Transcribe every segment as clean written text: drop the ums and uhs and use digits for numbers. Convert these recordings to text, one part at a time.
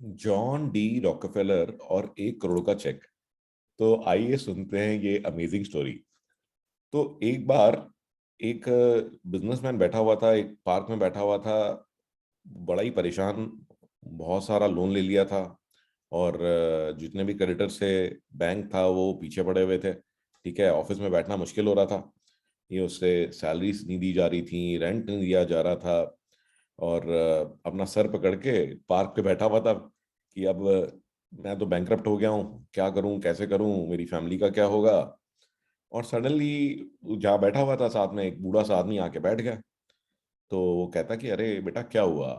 John D Rockefeller और 1 करोड़ का check. तो आइए सुनते हैं ये अमेजिंग स्टोरी। तो एक बार एक बिजनेसमैन बैठा हुआ था, एक पार्क में बैठा हुआ था, बड़ा ही परेशान। बहुत सारा लोन ले लिया था और जितने भी क्रेडिटर से बैंक था वो पीछे पड़े हुए थे। ठीक है, ऑफिस में बैठना मुश्किल हो रहा था। ये उससे सैलरीज नहीं दी जा रही थी, रेंट नहीं दिया जा रहा था। और अपना सर पकड़ के पार्क पे बैठा हुआ था कि अब मैं तो बैंकरप्ट हो गया हूँ, क्या करूँ कैसे करूँ, मेरी फैमिली का क्या होगा। और सडनली जहाँ बैठा हुआ था साथ में एक बूढ़ा सा आदमी आके बैठ गया। तो वो कहता कि अरे बेटा क्या हुआ,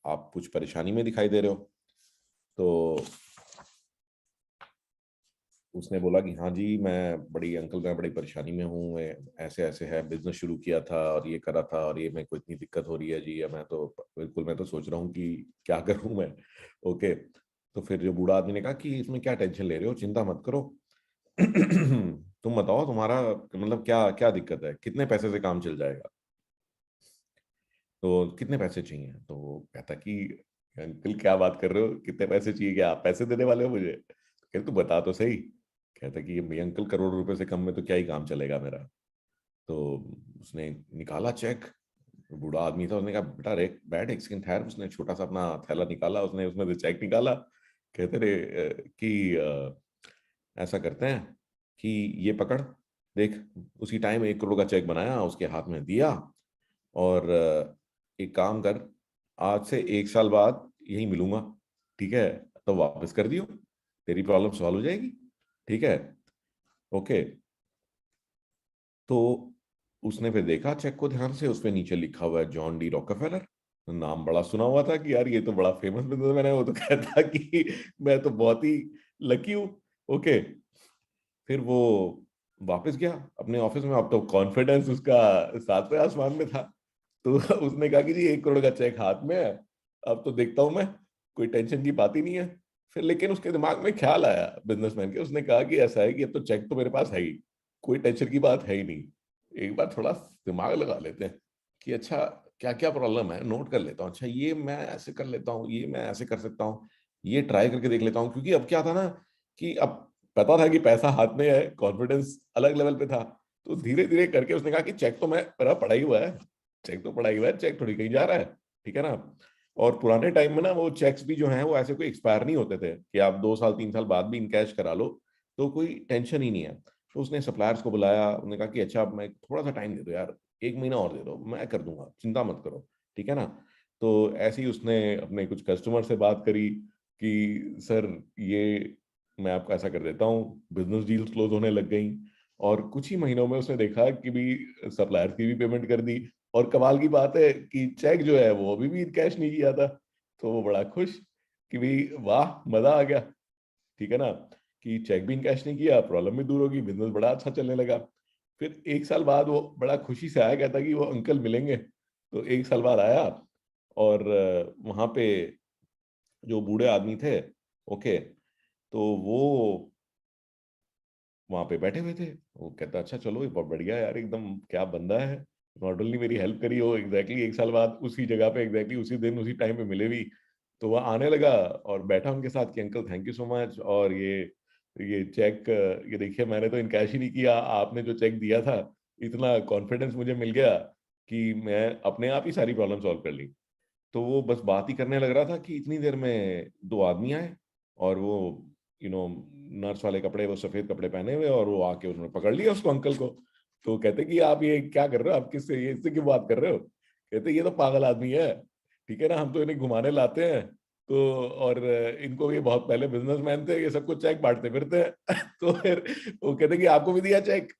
आप कुछ परेशानी में दिखाई दे रहे हो। तो उसने बोला कि हाँ जी, मैं बड़ी परेशानी में हूँ, मैं ऐसे ऐसे है, बिजनेस शुरू किया था और ये करा था और ये मेरे को इतनी दिक्कत हो रही है जी, या मैं तो सोच रहा हूँ कि क्या करूँ मैं। ओके। तो फिर जो बूढ़ा आदमी ने कहा कि इसमें क्या टेंशन ले रहे हो, चिंता मत करो। तुम बताओ तुम्हारा मतलब क्या क्या दिक्कत है, कितने पैसे से काम चल जाएगा, तो कितने पैसे चाहिए। तो वो कहता कि अंकल क्या बात कर रहे हो, कितने पैसे चाहिए, क्या आप पैसे देने वाले हो मुझे। कहते तू बता तो सही। कहता कि ये अंकल करोड़ रुपए से कम में तो क्या ही काम चलेगा मेरा। तो उसने निकाला चेक। बूढ़ा आदमी था, उसने कहा बेटा रे बैठ एक सेकंड ठहर। उसने छोटा सा अपना थैला निकाला, उसने उसमें से चेक निकाला। कहते रे कि ऐसा करते हैं कि ये पकड़ देख। उसी टाइम 1 करोड़ का चेक बनाया, उसके हाथ में दिया। और एक काम कर, आज से 1 साल बाद यही मिलूंगा, ठीक है, तो वापस कर दियो, तेरी प्रॉब्लम सॉल्व हो जाएगी। ठीक है। ओके। तो उसने फिर देखा चेक को ध्यान से, उसपे नीचे लिखा हुआ है जॉन डी रॉकफेलर। नाम बड़ा सुना हुआ था कि यार ये तो बड़ा फेमस बिजनेसमैन है। वो तो कहता कि मैं तो बहुत ही लकी हूँ। ओके। फिर वो वापस गया अपने ऑफिस में। अब तो कॉन्फिडेंस उसका 7वें आसमान में था। तो उसने कहा कि जी 1 करोड़ का चेक हाथ में है, अब तो देखता हूं मैं, कोई टेंशन की बात ही नहीं है। फिर लेकिन उसके दिमाग में ख्याल आया बिजनेसमैन के, उसने कहा कि ऐसा है कि अब तो चेक तो मेरे पास है ही, कोई टेंशन की बात है ही नहीं। एक बार थोड़ा दिमाग लगा लेते हैं कि अच्छा क्या क्या प्रॉब्लम है, नोट कर लेता हूँ। अच्छा ये मैं ऐसे कर लेता हूँ, ये मैं ऐसे कर सकता हूँ, ये ट्राई करके देख लेता हूँ। क्योंकि अब क्या था ना कि अब पता था कि पैसा हाथ में है, कॉन्फिडेंस अलग लेवल पे था। तो धीरे धीरे करके उसने कहा कि चेक तो मैं मेरा पड़ा ही हुआ है, चेक तो पड़ा ही हुआ है, चेक थोड़ी कहीं जा रहा है। ठीक है ना। और पुराने टाइम में ना वो चेक्स भी जो हैं वो ऐसे कोई एक्सपायर नहीं होते थे कि आप 2 साल 3 साल बाद भी इनकैश करा लो, तो कोई टेंशन ही नहीं है। तो उसने सप्लायर्स को बुलाया, उन्होंने कहा कि अच्छा अब मैं थोड़ा सा टाइम दे दो यार, 1 महीना और दे दो, मैं कर दूंगा, चिंता मत करो। ठीक है ना। तो ऐसे ही उसने अपने कुछ कस्टमर से बात करी कि सर ये मैं आपको ऐसा कर देता हूँ, बिजनेस डील्स क्लोज होने लग गई। और कुछ ही महीनों में उसने देखा कि भी सप्लायर की भी पेमेंट कर दी। और कमाल की बात है कि चेक जो है वो अभी भी कैश नहीं किया था। तो वो बड़ा खुश कि भाई वाह मजा आ गया। ठीक है ना, कि चेक भी कैश नहीं किया, प्रॉब्लम भी दूर होगी, बिजनेस बड़ा अच्छा चलने लगा। फिर 1 साल बाद वो बड़ा खुशी से आया, कहता कि वो अंकल मिलेंगे। तो 1 साल बाद आया और वहां पे जो बूढ़े आदमी थे, ओके, तो वो वहां पे बैठे हुए थे। वो कहता अच्छा चलो ये बहुत बढ़िया यार, एकदम क्या बंदा है, नॉट ओनली मेरी हेल्प करी हो, एग्जैक्टली 1 साल बाद उसी जगह पे एग्जैक्टली उसी दिन उसी टाइम पे मिले भी। तो वह आने लगा और बैठा उनके साथ कि uncle thank you so much, और ये चेक ये देखिए मैंने तो इनकैश ही नहीं किया, आपने जो चेक दिया था, इतना कॉन्फिडेंस मुझे मिल गया कि मैं अपने आप ही सारी प्रॉब्लम सॉल्व कर ली। तो वो बस बात ही करने लग रहा था कि इतनी देर में 2 आदमी आए। और वो यू नो नर्स वाले कपड़े, वो सफेद कपड़े पहने हुए, और वो आके उन्होंने पकड़ लिया उसको, अंकल को। तो कहते कि आप ये क्या कर रहे हो, आप किससे ये इससे क्यों बात कर रहे हो। कहते ये तो पागल आदमी है, ठीक है ना, हम तो इन्हें घुमाने लाते हैं। तो और इनको ये बहुत पहले बिजनेसमैन थे, ये सबको चेक बांटते फिरते हैं। तो फिर वो कहते कि आपको भी दिया चेक।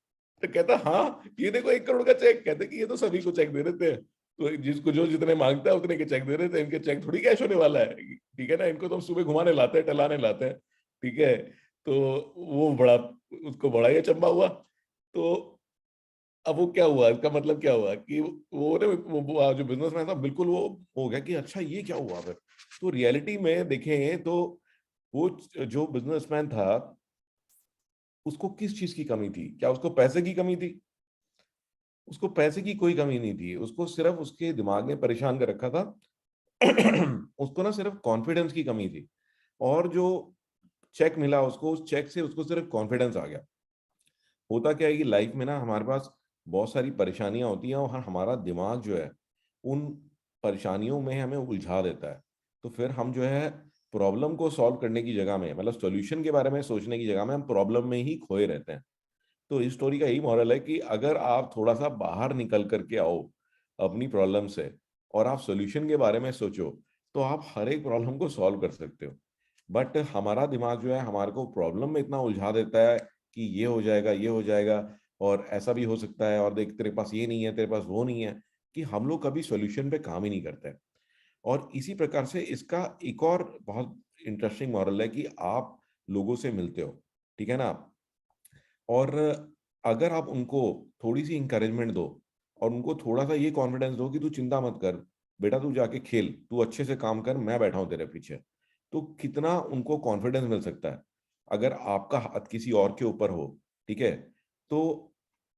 तो कहता हाँ ये देखो 1 करोड़ का चेक। कहते कि ये तो सभी को चेक दे देते हैं, तो जिसको जो जितने मांगता है उतने के चेक दे देते हैं, इनके चेक थोड़ी कैश होने वाला है। ठीक है ना, इनको तो हम सुबह घुमाने लाते हैं, टलाने लाते हैं। ठीक है। तो वो बड़ा उसको बड़ा ही अचंभा हुआ। तो अब वो क्या हुआ, इसका मतलब क्या हुआ कि वो ने वो जो बिजनेसमैन था बिल्कुल वो हो गया कि अच्छा ये क्या हुआ फिर। तो रियलिटी में देखें तो वो जो बिजनेसमैन था उसको किस चीज की कमी थी, क्या उसको पैसे की कमी थी। उसको पैसे की कोई कमी नहीं थी, उसको सिर्फ उसके दिमाग ने परेशान कर रखा था। उसको ना सिर्फ कॉन्फिडेंस की कमी थी। और जो चेक मिला उसको, उस चेक से उसको सिर्फ कॉन्फिडेंस आ गया। होता क्या है कि लाइफ में ना हमारे पास बहुत सारी परेशानियां होती हैं और हमारा दिमाग जो है उन परेशानियों में हमें उलझा देता है। तो फिर हम जो है प्रॉब्लम को सॉल्व करने की जगह में, मतलब सॉल्यूशन के बारे में सोचने की जगह में, हम प्रॉब्लम में ही खोए रहते हैं। तो इस स्टोरी का यही मॉरल है कि अगर आप थोड़ा सा बाहर निकल करके आओ अपनी प्रॉब्लम से और आप सॉल्यूशन के बारे में सोचो, तो आप हर एक प्रॉब्लम को सॉल्व कर सकते हो। बट हमारा दिमाग जो है हमारे को प्रॉब्लम में इतना उलझा देता है कि ये हो जाएगा, ये हो जाएगा, और ऐसा भी हो सकता है, और देख तेरे पास ये नहीं है, तेरे पास वो नहीं है, कि हम लोग कभी सॉल्यूशन पे काम ही नहीं करते हैं। और इसी प्रकार से इसका एक और बहुत इंटरेस्टिंग मॉरल है कि आप लोगों से मिलते हो, ठीक है ना, और अगर आप उनको थोड़ी-सी एनकरेजमेंट दो और उनको थोड़ा-सा ये कॉन्फिडेंस दो कि तू चिंता मत कर, बेटा तू जाके खेल, तू अच्छे से काम कर, मैं बैठा हूँ तेरे पीछे। तो कितना उनको कॉन्फिडेंस मिल सकता है। अगर आपका हाथ किसी और के ऊपर हो, ठीक है? तो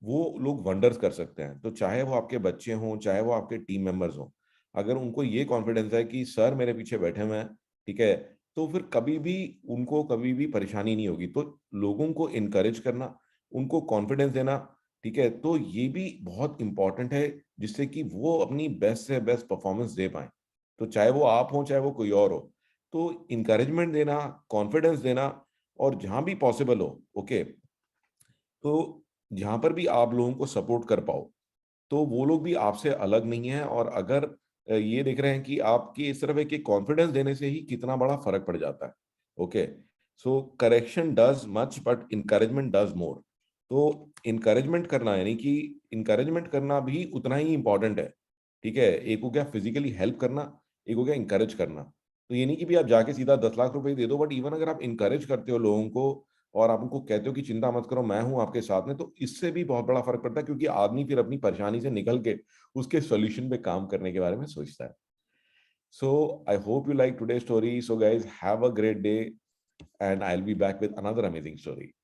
वो लोग वंडर्स कर सकते हैं। तो चाहे वो आपके बच्चे हों, चाहे वो आपके टीम मेंबर्स हों, अगर उनको ये कॉन्फिडेंस है कि सर मेरे पीछे बैठे हुए हैं, ठीक है? तो फिर कभी भी उनको कभी भी परेशानी नहीं होगी। तो लोगों को एनकरेज करना, उनको कॉन्फिडेंस देना, ठीक है? तो ये भी बहुत इम्पोर्टेंट है जिससे कि वो अपनी बेस्ट से बेस्ट परफॉर्मेंस दे पाएँ। तो चाहे वो आप हों, चाहे वो कोई और हो। तो एनकरेजमेंट देना, कॉन्फिडेंस देना, और जहाँ भी पॉसिबल हो, ओके, तो जहाँ पर भी आप लोगों को सपोर्ट कर पाओ, तो वो लोग भी आपसे अलग नहीं हैं। और अगर ये देख रहे हैं कि आपकी सिर्फ एक कॉन्फिडेंस देने से ही कितना बड़ा फ़र्क पड़ जाता है। Okay, so correction does much but encouragement does more. तो एनकरेजमेंट करना यानी कि एनकरेजमेंट करना भी उतना ही इम्पोर्टेंट है, ठीक है? एक हो गया फिज़िकली हेल्प करना, एक हो गया एनकरेज करना। तो ये नहीं कि भई आप जाके सीधा 10 लाख रुपए ही दे दो, बट इवन अगर आप एनकरेज करते हो लोगों को और आप उनको कहते हो कि चिंता मत करो, मैं हूँ आपके साथ में, तो इससे भी बहुत बड़ा फ़र्क पड़ता है, क्योंकि आदमी फिर अपनी परेशानी से निकल के उसके सॉल्यूशन पे काम करने के बारे में सोचता है। So I hope you like today's story. So guys, have a great day and I'll be back with another amazing story.